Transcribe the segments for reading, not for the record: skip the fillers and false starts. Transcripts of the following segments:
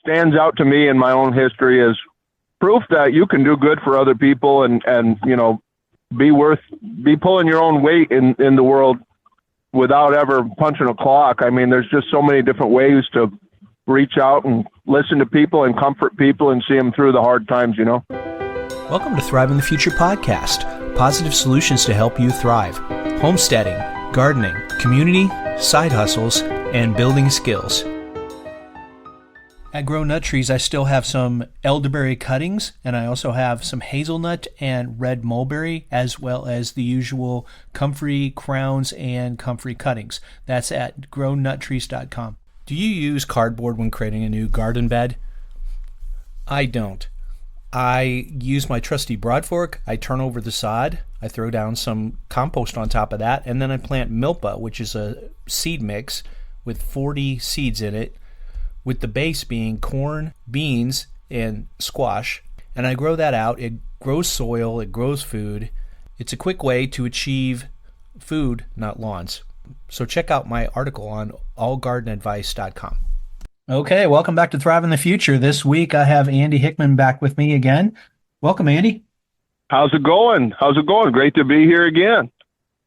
stands out to me in my own history as proof that you can do good for other people and be pulling your own weight in the world without ever punching a clock. I mean, there's just so many different ways to reach out and listen to people and comfort people and see them through the hard times, Welcome to Thrive in the Future podcast, positive solutions to help you thrive. Homesteading, gardening, community, side hustles, and building skills. At Grow Nut Trees, I still have some elderberry cuttings, and I also have some hazelnut and red mulberry, as well as the usual comfrey crowns and comfrey cuttings. That's at grownuttrees.com. Do you use cardboard when creating a new garden bed? I don't. I use my trusty broadfork, I turn over the sod, I throw down some compost on top of that, and then I plant milpa, which is a seed mix with 40 seeds in it, with the base being corn, beans, and squash. And I grow that out. It grows soil, it grows food. It's a quick way to achieve food, not lawns. So check out my article on allgardenadvice.com. Okay, welcome back to Thrive in the Future. This week I have Andy Hickman back with me again. Welcome, Andy. How's it going? Great to be here again.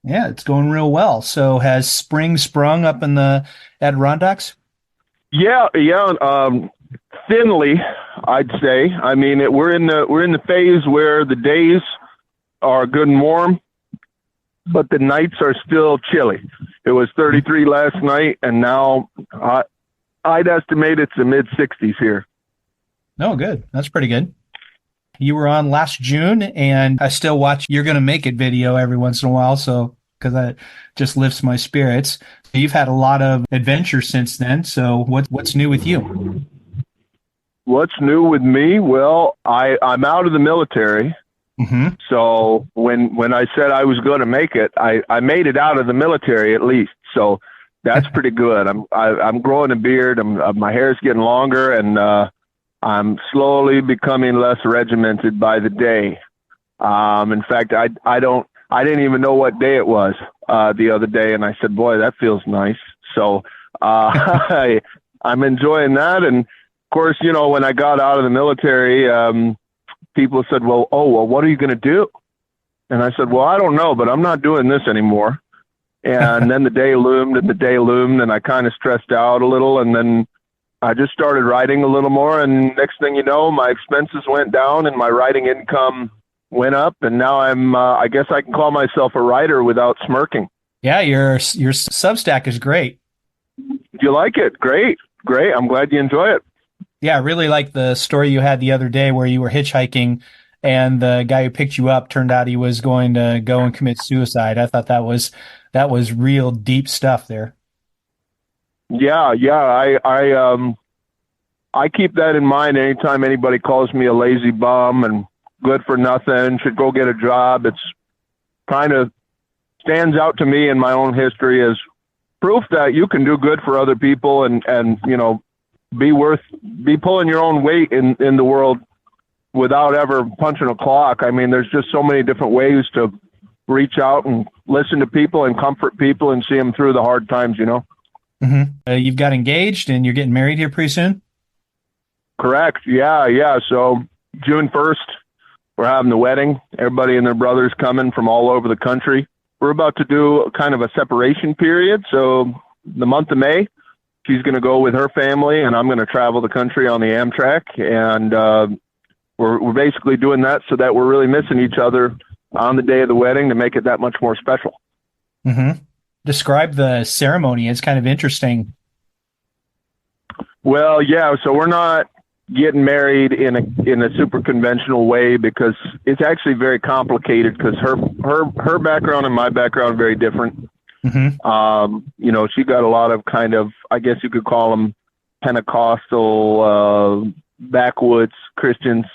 Yeah, it's going real well. So has spring sprung up in the Adirondacks? Yeah. Thinly, I'd say. I mean, we're in the phase where the days are good and warm, but the nights are still chilly. It was 33 last night, and now I'd estimate it's the mid-60s here. Oh, good. That's pretty good. You were on last June, and I still watch You're Gonna Make It video every once in a while, so because that just lifts my spirits. You've had a lot of adventure since then, so what's new with you? What's new with me? Well, I'm out of the military. Mm-hmm. So when I said I was going to make it, I made it out of the military at least. So that's pretty good. I'm growing a beard. My hair's getting longer, and I'm slowly becoming less regimented by the day. In fact, I didn't even know what day it was the other day, and I said, "Boy, that feels nice." So I'm enjoying that. And of course, when I got out of the military, people said, "Well, what are you going to do?" And I said, "Well, I don't know, but I'm not doing this anymore." And then the day loomed, and I kind of stressed out a little, and then I just started writing a little more, and next thing you know, my expenses went down and my writing income went up, and now I guess I can call myself a writer without smirking. Yeah, your Substack is great. Do you like it? Great. I'm glad you enjoy it. Yeah, I really like the story you had the other day where you were hitchhiking and the guy who picked you up turned out he was going to go and commit suicide. I thought that was real deep stuff there. Yeah. I keep that in mind anytime anybody calls me a lazy bum and good for nothing, should go get a job. It's kind of stands out to me in my own history as proof that you can do good for other people and be pulling your own weight in the world without ever punching a clock. I mean, there's just so many different ways to reach out and listen to people and comfort people and see them through the hard times, Mm-hmm. You've got engaged and you're getting married here pretty soon? Correct. Yeah. So June 1st, we're having the wedding. Everybody and their brothers coming from all over the country. We're about to do kind of a separation period. So the month of May, she's going to go with her family, and I'm going to travel the country on the Amtrak. And we're basically doing that so that we're really missing each other on the day of the wedding to make it that much more special. Mm-hmm. Describe the ceremony. It's kind of interesting. Well, yeah. So we're not getting married in a super conventional way because it's actually very complicated because her background and my background are very different. Mm-hmm. She got a lot of kind of, I guess you could call them Pentecostal, backwoods Christians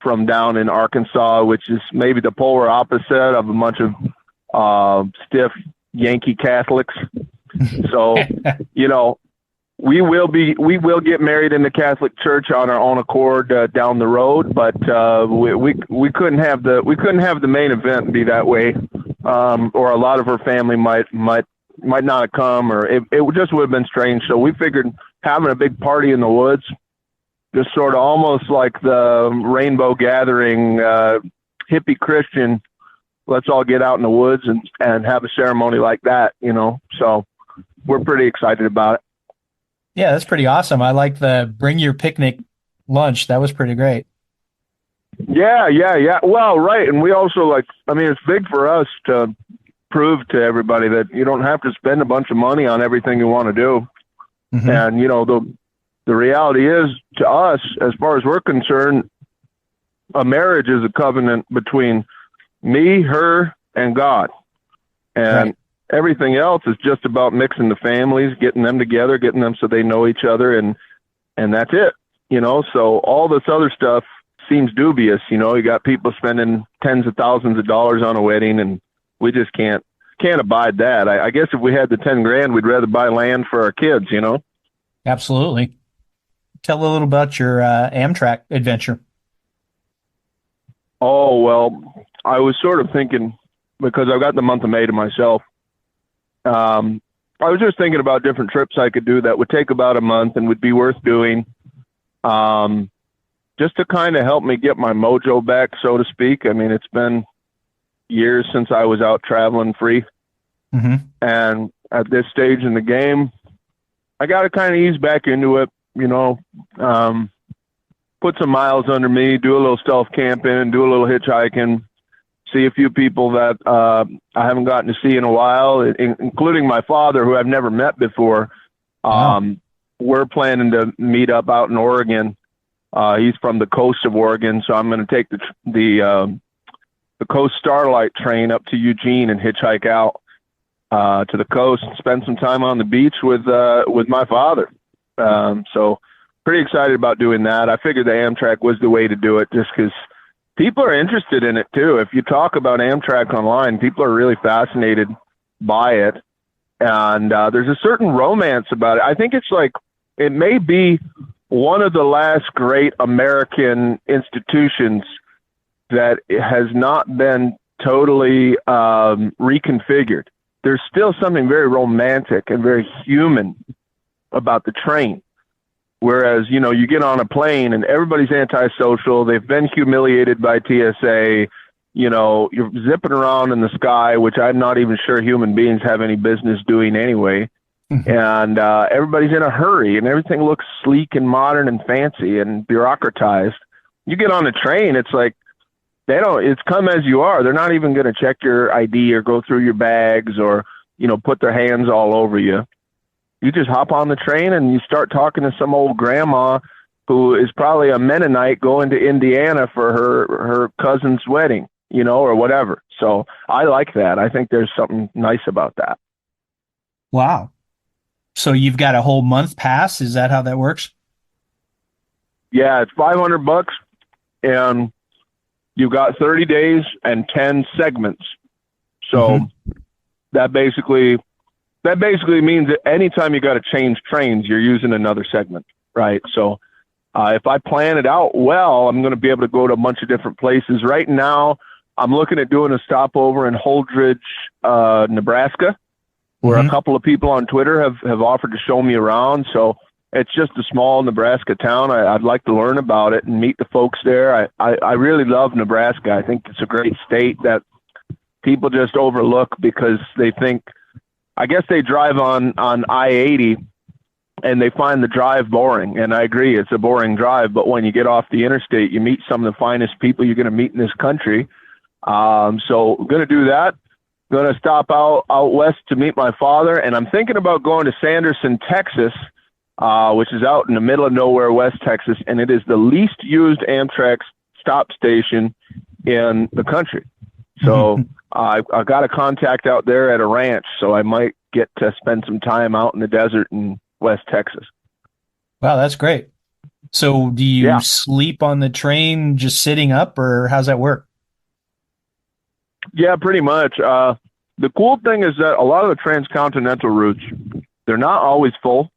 from down in Arkansas, which is maybe the polar opposite of a bunch of stiff Yankee Catholics. So, we will get married in the Catholic Church on our own accord down the road, but we couldn't have the main event be that way, or a lot of her family might not have come, or it just would have been strange. So we figured having a big party in the woods just sort of almost like the rainbow gathering, hippie Christian. Let's all get out in the woods and have a ceremony like that, So we're pretty excited about it. Yeah, that's pretty awesome. I like the bring your picnic lunch. That was pretty great. Yeah. Well, right. And we also it's big for us to prove to everybody that you don't have to spend a bunch of money on everything you want to do. Mm-hmm. And, the reality is, to us, as far as we're concerned, a marriage is a covenant between me, her, and God. And everything else is just about mixing the families, getting them together, getting them so they know each other, and that's it. So all this other stuff seems dubious. You got people spending tens of thousands of dollars on a wedding, and we just can't abide that. I guess if we had the 10 grand, we'd rather buy land for our kids, Absolutely. Tell a little about your Amtrak adventure. Oh, well, I was sort of thinking, because I've got the month of May to myself, I was just thinking about different trips I could do that would take about a month and would be worth doing, just to kind of help me get my mojo back, so to speak. I mean, it's been years since I was out traveling free. Mm-hmm. And at this stage in the game, I got to kind of ease back into it, put some miles under me, do a little stealth camping, do a little hitchhiking, see a few people that I haven't gotten to see in a while, including my father, who I've never met before. Wow. We're planning to meet up out in Oregon. He's from the coast of Oregon, so I'm going to take the Coast Starlight train up to Eugene and hitchhike out to the coast and spend some time on the beach with my father. So pretty excited about doing that. I figured the Amtrak was the way to do it, just because people are interested in it too. If you talk about Amtrak online, people are really fascinated by it. And there's a certain romance about it. I think it may be one of the last great American institutions that has not been totally reconfigured. There's still something very romantic and very human about the train. Whereas, you get on a plane and everybody's antisocial. They've been humiliated by TSA. You're zipping around in the sky, which I'm not even sure human beings have any business doing anyway. Mm-hmm. And everybody's in a hurry and everything looks sleek and modern and fancy and bureaucratized. You get on a train, it's like, it's come as you are. They're not even going to check your ID or go through your bags or, put their hands all over you. You just hop on the train and you start talking to some old grandma who is probably a Mennonite going to Indiana for her cousin's wedding, or whatever. So I like that. I think there's something nice about that. Wow. So you've got a whole month pass? Is that how that works? Yeah, it's $500 and you've got 30 days and 10 segments. So that basically means that anytime you got to change trains, you're using another segment, right? So if I plan it out well, I'm going to be able to go to a bunch of different places. Right now, I'm looking at doing a stopover in Holdridge, Nebraska, where a couple of people on Twitter have offered to show me around. So it's just a small Nebraska town. I'd like to learn about it and meet the folks there. I really love Nebraska. I think it's a great state that people just overlook because they think, I guess they drive on I-80 and they find the drive boring. And I agree, it's a boring drive. But when you get off the interstate, you meet some of the finest people you're going to meet in this country. So I'm going to do that. Going to stop out west to meet my father. And I'm thinking about going to Sanderson, Texas, which is out in the middle of nowhere, West Texas. And it is the least used Amtrak stop station in the country. So I got a contact out there at a ranch, so I might get to spend some time out in the desert in West Texas. Wow, that's great. So do you sleep on the train just sitting up, or how's that work? Yeah, pretty much. The cool thing is that a lot of the transcontinental routes, they're not always full.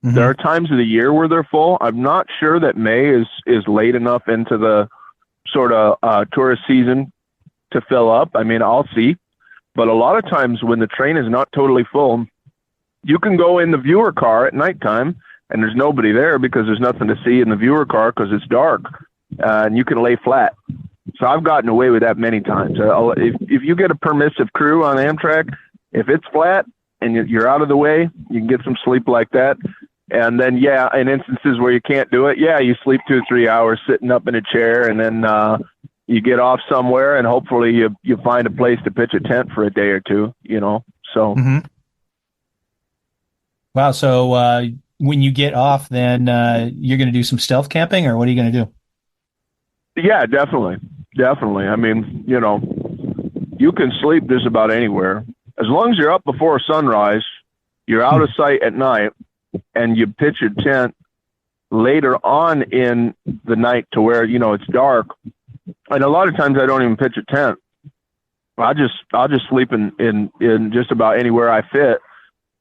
There are times of the year where they're full. I'm not sure that May is late enough into the sort of tourist season to fill up. I mean, I'll see. But a lot of times when the train is not totally full, you can go in the viewer car at nighttime and there's nobody there because there's nothing to see in the viewer car because it's dark, and you can lay flat. So I've gotten away with that many times. If you get a permissive crew on Amtrak, if it's flat and you're out of the way, you can get some sleep like that. And then, in instances where you can't do it, you sleep 2 or 3 hours sitting up in a chair, and then you get off somewhere, and hopefully you find a place to pitch a tent for a day or two, So. Mm-hmm. Wow. So when you get off, then you're going to do some stealth camping, or what are you going to do? Yeah, definitely. Definitely. I mean, you can sleep just about anywhere. As long as you're up before sunrise, you're out of sight at night, and you pitch your tent later on in the night to where, it's dark. And a lot of times I don't even pitch a tent. I'll just sleep in just about anywhere I fit,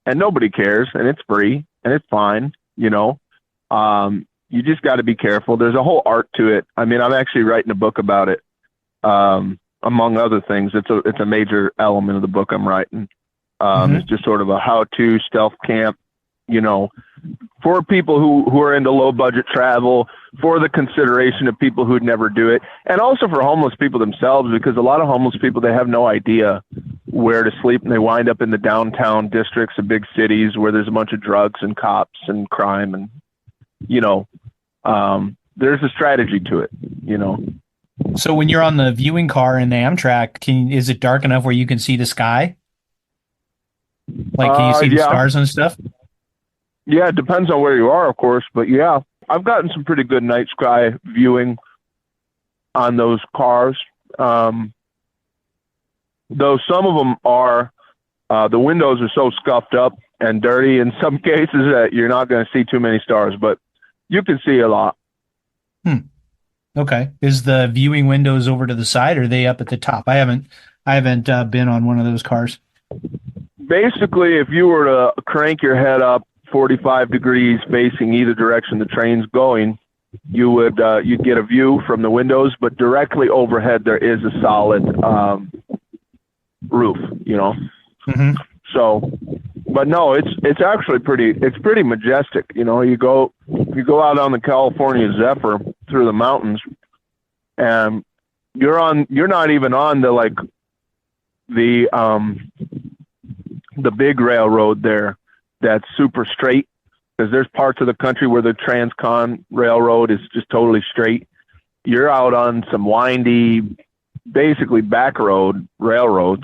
and nobody cares, and it's free, and it's fine, You just got to be careful. There's a whole art to it. I mean, I'm actually writing a book about it. Among other things, it's a major element of the book I'm writing. It's just sort of a how-to stealth camp, for people who are into low budget travel, for the consideration of people who'd never do it, and also for homeless people themselves, because a lot of homeless people, they have no idea where to sleep, and they wind up in the downtown districts of big cities where there's a bunch of drugs and cops and crime, and there's a strategy to it, So when you're on the viewing car in the Amtrak, is it dark enough where you can see the sky? Like, can you see the stars and stuff? Yeah, it depends on where you are, of course, but I've gotten some pretty good night sky viewing on those cars. Though some of them are, the windows are so scuffed up and dirty in some cases that you're not going to see too many stars, but you can see a lot. Okay. Is the viewing windows over to the side, or are they up at the top? I haven't been on one of those cars. Basically, if you were to crank your head up 45 degrees facing either direction the train's going, you'd get a view from the windows, but directly overhead there is a solid roof, Mm-hmm. So, but no, it's actually pretty majestic. You go out on the California Zephyr through the mountains, and you're not even on the big railroad there that's super straight, because there's parts of the country where the Transcon Railroad is just totally straight. You're out on some windy, basically back road railroads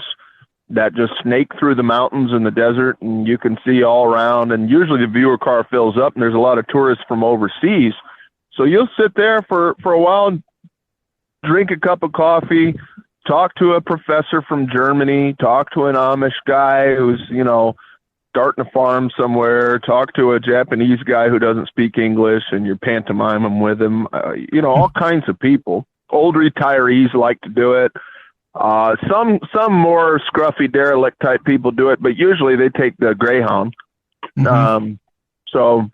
that just snake through the mountains and the desert, and you can see all around. And usually the viewer car fills up, and there's a lot of tourists from overseas. So you'll sit there for a while and drink a cup of coffee, talk to a professor from Germany, talk to an Amish guy who's, starting a farm somewhere, talk to a Japanese guy who doesn't speak English, and you're pantomiming with him, all kinds of people. Old retirees like to do it. Some more scruffy derelict type people do it, but usually they take the Greyhound. Mm-hmm. So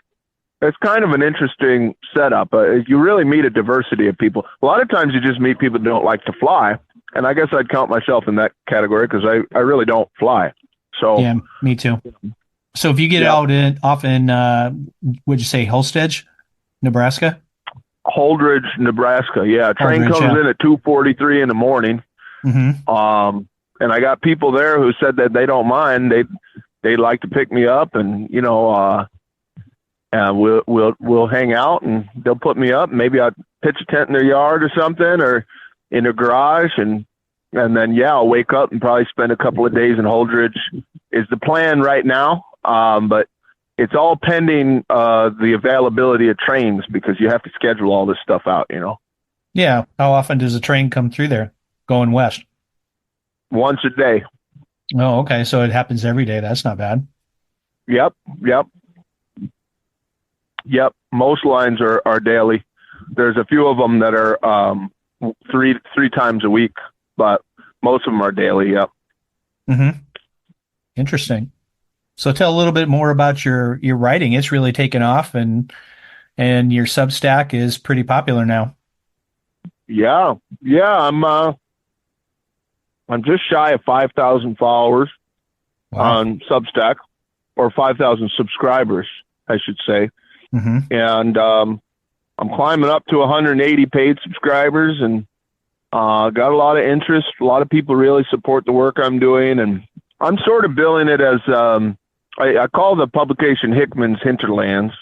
it's kind of an interesting setup. You really meet a diversity of people. A lot of times you just meet people that don't like to fly, and I guess I'd count myself in that category because I really don't fly. So yeah, me too. So if you get off in, would you say Holsted, Nebraska? Holdridge, Nebraska. Yeah, train comes in at 2:43 in the morning. Mm-hmm. And I got people there who said that they don't mind. They'd like to pick me up, and we'll hang out, and they'll put me up. Maybe I'd pitch a tent in their yard or something, or in their garage, and then I'll wake up and probably spend a couple of days in Holdridge is the plan right now. But it's all pending the availability of trains, because you have to schedule all this stuff out. Yeah. How often does a train come through there going west? Once a day. Oh, okay. So it happens every day. That's not bad. Yep. Most lines are daily. There's a few of them that are three times a week, but most of them are daily. Yep. Mm-hmm. Interesting. So tell a little bit more about your writing. It's really taken off, and your Substack is pretty popular now. Yeah. I'm just shy of 5,000 followers on Substack, or 5,000 subscribers, I should say. And I'm climbing up to 180 paid subscribers, and got a lot of interest. A lot of people really support the work I'm doing, and I'm sort of billing it as I call the publication Hickman's Hinterlands.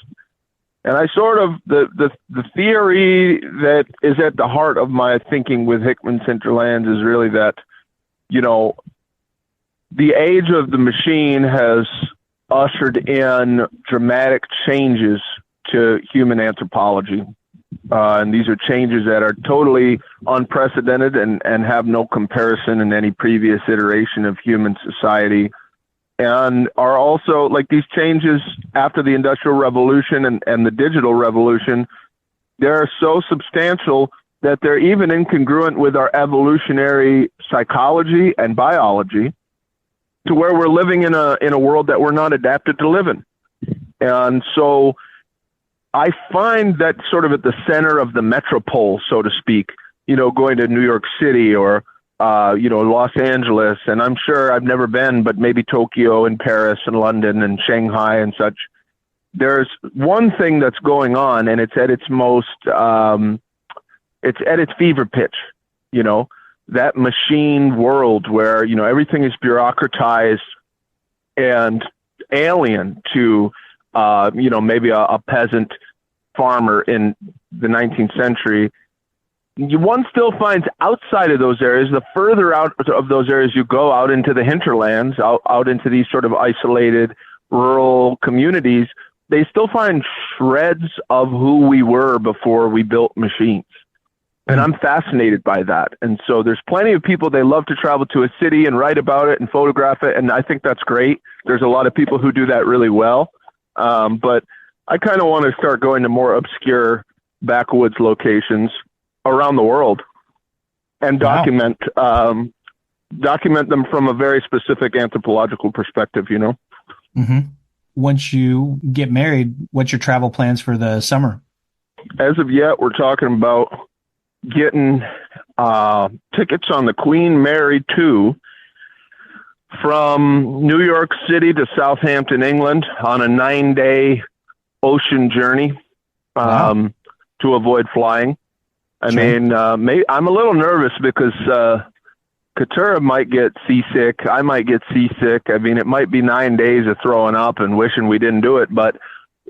And I sort of, the theory that is at the heart of my thinking with Hickman's Hinterlands is really that, you know, the age of the machine has ushered in dramatic changes to human anthropology. And these are changes that are totally unprecedented and have no comparison in any previous iteration of human society. And are also, like, these changes after the Industrial Revolution and the digital revolution, they're so substantial that they're even incongruent with our evolutionary psychology and biology, to where we're living in a world that we're not adapted to live in. And so I find that sort of at the center of the metropole, so to speak, you know, going to New York City or you know, Los Angeles, and I'm sure I've never been, but maybe Tokyo and Paris and London and Shanghai and such. There's one thing that's going on, and it's at its most, it's at its fever pitch, you know, that machine world where, you know, everything is bureaucratized and alien to, you know, maybe a peasant farmer in the 19th century. One still finds outside of those areas, the further out of those areas you go, out into the hinterlands, out into these sort of isolated rural communities, they still find shreds of who we were before we built machines. And I'm fascinated by that. And so there's plenty of people, they love to travel to a city and write about it and photograph it. And I think that's great. There's a lot of people who do that really well. But I kind of want to start going to more obscure backwoods locations around the world and document them from a very specific anthropological perspective, you know? Once you get married, what's your travel plans for the summer? As of yet, we're talking about getting tickets on the Queen Mary 2 from New York City to Southampton, England, on a 9-day ocean journey to avoid flying. I mean, I'm a little nervous because Keturah might get seasick. I might get seasick. I mean, it might be 9 days of throwing up and wishing we didn't do it. But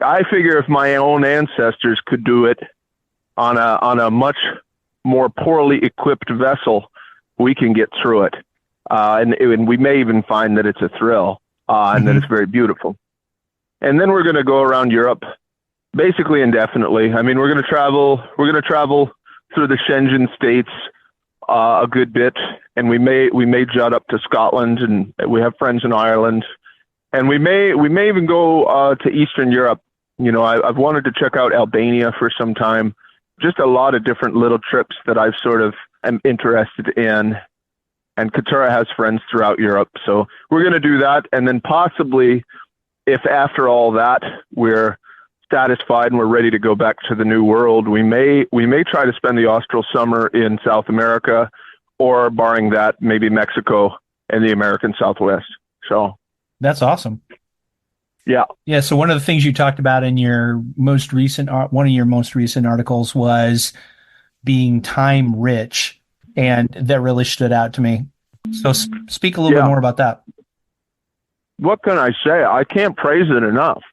I figure if my own ancestors could do it on a much more poorly equipped vessel, we can get through it. And we may even find that it's a thrill and that it's very beautiful. And then we're going to go around Europe basically indefinitely. I mean, we're going to travel through the Schengen states a good bit, and we may jut up to Scotland, and we have friends in Ireland, and we may even go to Eastern Europe. You know, I've wanted to check out Albania for some time. Just a lot of different little trips that I've sort of am interested in, and Keturah has friends throughout Europe, so we're going to do that, and then possibly, if after all that we're satisfied and we're ready to go back to the New World, we may try to spend the austral summer in South America, or barring that, maybe Mexico and the American Southwest. So that's awesome. Yeah. So one of the things you talked about in your most recent articles was being time rich, and that really stood out to me. So speak a little bit more about that. What can I say? I can't praise it enough.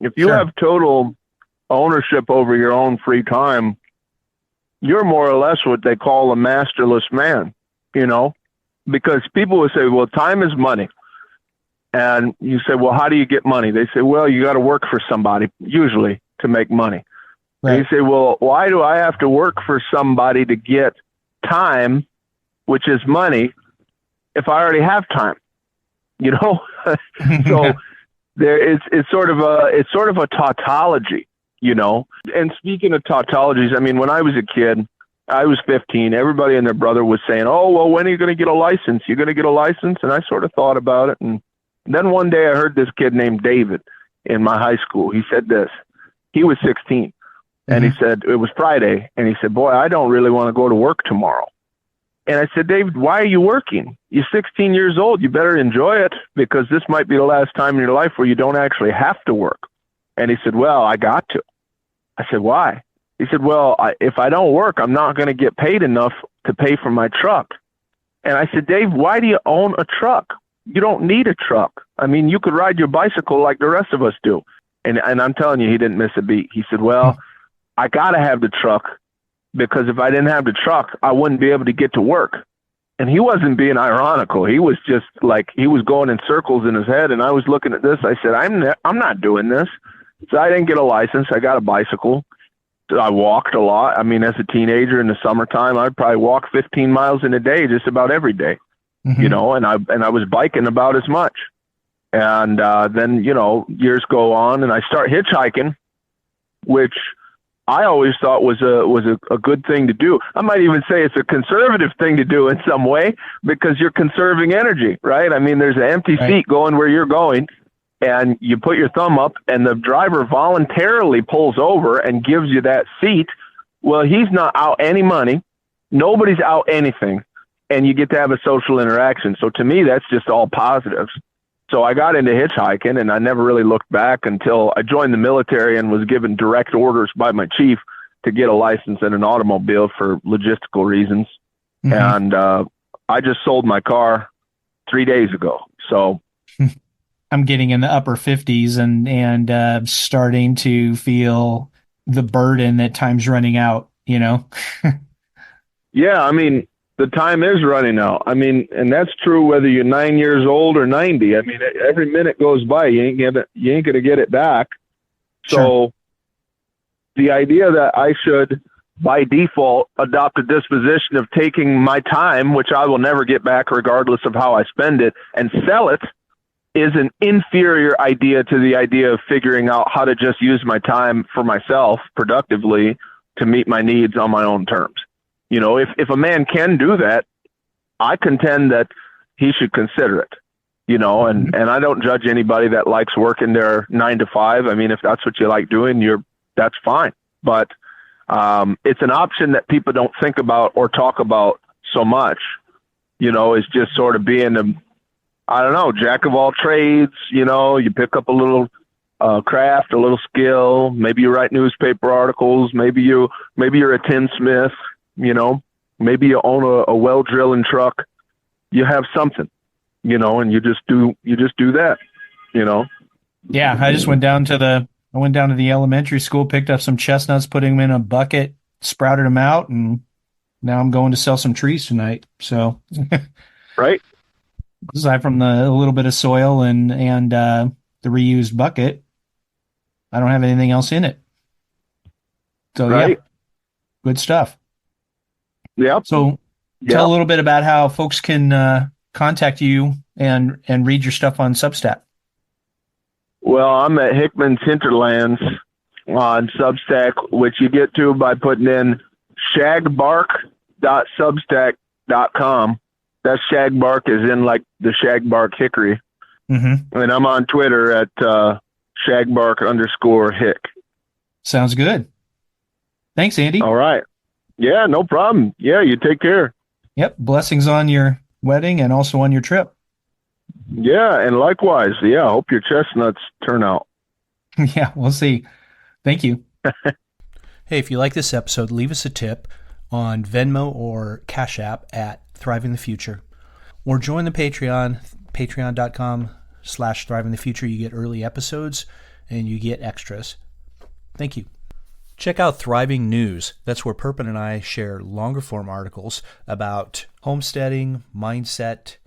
If you have total ownership over your own free time, you're more or less what they call a masterless man, you know, because people would say, well, time is money. And you say, well, how do you get money? They say, well, you got to work for somebody, usually, to make money. Right. And you say, well, why do I have to work for somebody to get time, which is money, if I already have time? You know? So it's sort of a tautology, you know? And speaking of tautologies, I mean, when I was a kid, I was 15, everybody and their brother was saying, oh, well, when are you going to get a license? You're going to get a license? And I sort of thought about it. And then one day I heard this kid named David in my high school. He said this. He was 16. And he said, it was Friday. And he said, boy, I don't really want to go to work tomorrow. And I said, David, why are you working? You're 16 years old. You better enjoy it, because this might be the last time in your life where you don't actually have to work. And he said, well, I got to. I said, why? He said, well, if I don't work, I'm not going to get paid enough to pay for my truck. And I said, Dave, why do you own a truck? You don't need a truck. I mean, you could ride your bicycle like the rest of us do. And I'm telling you, he didn't miss a beat. He said, well, I got to have the truck because if I didn't have the truck, I wouldn't be able to get to work. And he wasn't being ironical. He was just like, he was going in circles in his head. And I was looking at this. I said, I'm not doing this. So I didn't get a license. I got a bicycle. I walked a lot. I mean, as a teenager in the summertime, I'd probably walk 15 miles in a day, just about every day, you know, and I was biking about as much. And then, you know, years go on and I start hitchhiking, which I always thought was a good thing to do. I might even say it's a conservative thing to do in some way because you're conserving energy, right? I mean, there's an empty seat going where you're going and you put your thumb up and the driver voluntarily pulls over and gives you that seat. Well, he's not out any money. Nobody's out anything. And you get to have a social interaction. So to me, that's just all positives. So I got into hitchhiking and I never really looked back until I joined the military and was given direct orders by my chief to get a license and an automobile for logistical reasons. And I just sold my car 3 days ago. So I'm getting in the upper 50s and starting to feel the burden that time's running out, you know? Yeah, I mean, the time is running out. I mean, and that's true whether you're 9 years old or 90. I mean, every minute goes by, you ain't going to get it back. So the idea that I should, by default, adopt a disposition of taking my time, which I will never get back regardless of how I spend it, and sell it is an inferior idea to the idea of figuring out how to just use my time for myself productively to meet my needs on my own terms. You know, if a man can do that, I contend that he should consider it, you know, and I don't judge anybody that likes working their 9 to 5. I mean, if that's what you like doing, that's fine. But it's an option that people don't think about or talk about so much, you know, is just sort of being I don't know, jack of all trades. You know, you pick up a little craft, a little skill. Maybe you write newspaper articles. Maybe you're a tinsmith. You know, maybe you own a well drilling truck. You have something, you know, and you just do that, you know. Yeah, I just went down to the elementary school, picked up some chestnuts, putting them in a bucket, sprouted them out, and now I'm going to sell some trees tonight. So, right. Aside from a little bit of soil and the reused bucket, I don't have anything else in it. So yeah, good stuff. Yeah. So tell a little bit about how folks can contact you and read your stuff on Substack. Well, I'm at Hickman's Hinterlands on Substack, which you get to by putting in shagbark.substack.com. That shagbark is in like the shagbark hickory. And I'm on Twitter at shagbark_hick. Sounds good. Thanks, Andy. All right. Yeah, no problem. Yeah, you take care. Yep. Blessings on your wedding and also on your trip. Yeah, and likewise. Yeah, I hope your chestnuts turn out. Yeah, we'll see. Thank you. Hey, if you like this episode, leave us a tip on Venmo or Cash App at Thriving the Future. Or join the Patreon, patreon.com/Thriving the Future. You get early episodes and you get extras. Thank you. Check out Thriving News. That's where Perpin and I share longer form articles about homesteading, mindset,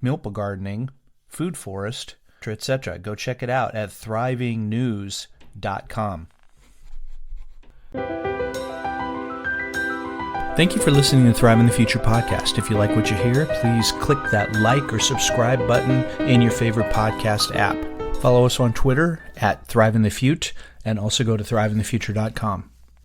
milpa gardening, food forest, etc. Go check it out at thrivingnews.com. Thank you for listening to Thriving the Future podcast. If you like what you hear, please click that like or subscribe button in your favorite podcast app. Follow us on Twitter at ThrivingTheFute and also go to thrivingthefuture.com.